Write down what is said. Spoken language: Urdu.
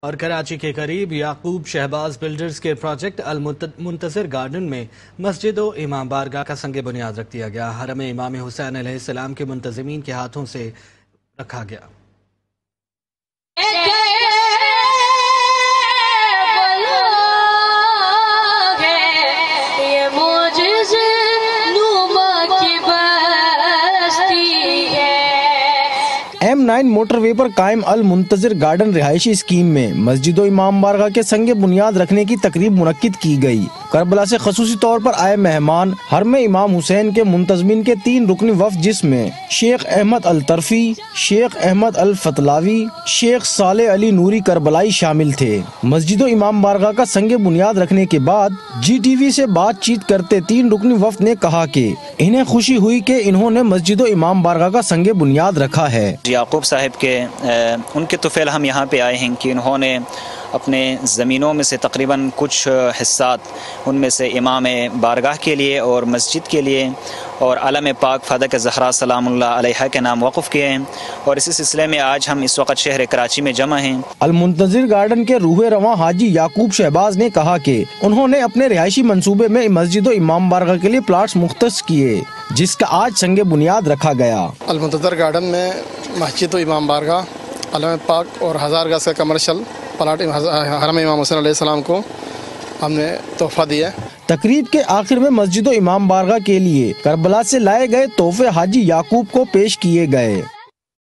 اور کراچی کے قریب یعقوب شہباز بلڈرز کے پروجیکٹ المنتظر گارڈن میں مسجد و امام بارگاہ کا سنگ بنیاد رکھ دیا گیا۔ حرم امام حسین علیہ السلام کے منتظمین کے ہاتھوں سے رکھا گیا۔ M9 موٹر وے پر قائم المنتظر گارڈن رہائشی اسکیم میں مسجد و امام بارگاہ کے سنگ بنیاد رکھنے کی تقریب منعقد کی گئی۔ کربلا سے خصوصی طور پر آئے مہمان حرم امام حسین کے منتظمین کے 3 رکنی وفد جس میں شیخ احمد الطرفی، شیخ احمد الفتلاوی، شیخ صالح علی نوری کربلائی شامل تھے۔ مسجد و امام بارگاہ کا سنگ بنیاد رکھنے کے بعد GTV سے بات چیت کرتے 3 رکنی وفد نے کہا کہ انہیں خوشی ہوئی کہ انہوں نے مسجد و امام بارگاہ کا سنگ بنیاد رکھا ہے۔ یعقوب صاحب کے ان کے طفیل ہم یہاں پہ آئے ہیں کہ انہوں نے اپنے زمینوں میں سے تقریباً کچھ حصات ان میں سے امام بارگاہ کے لیے اور مسجد کے لیے اور علم پاک فاطمہ زہرا سلام اللہ علیہا کے نام وقف کیے ہیں، اور اسی سلسلے میں آج ہم اس وقت شہر کراچی میں جمع ہیں۔ المنتظر گارڈن کے روح رواں حاجی یعقوب شہباز نے کہا کہ انہوں نے اپنے رہائشی منصوبے میں مسجد و امام بارگاہ کے لیے پلاٹس مختص کیے جس کا آج سنگ بنیاد رکھا گیا۔ المنتظر گارڈن میں مسجد و امام بارگاہ، علم پاک اور 1000 گز کا کمرشل پلاٹ حرم امام حسین علیہ السلام کو ہم نے تحفہ دیا۔ تقریب کے آخر میں مسجد و امام بارگاہ کے لیے کربلا سے لائے گئے تحفے حاجی یعقوب کو پیش کیے گئے۔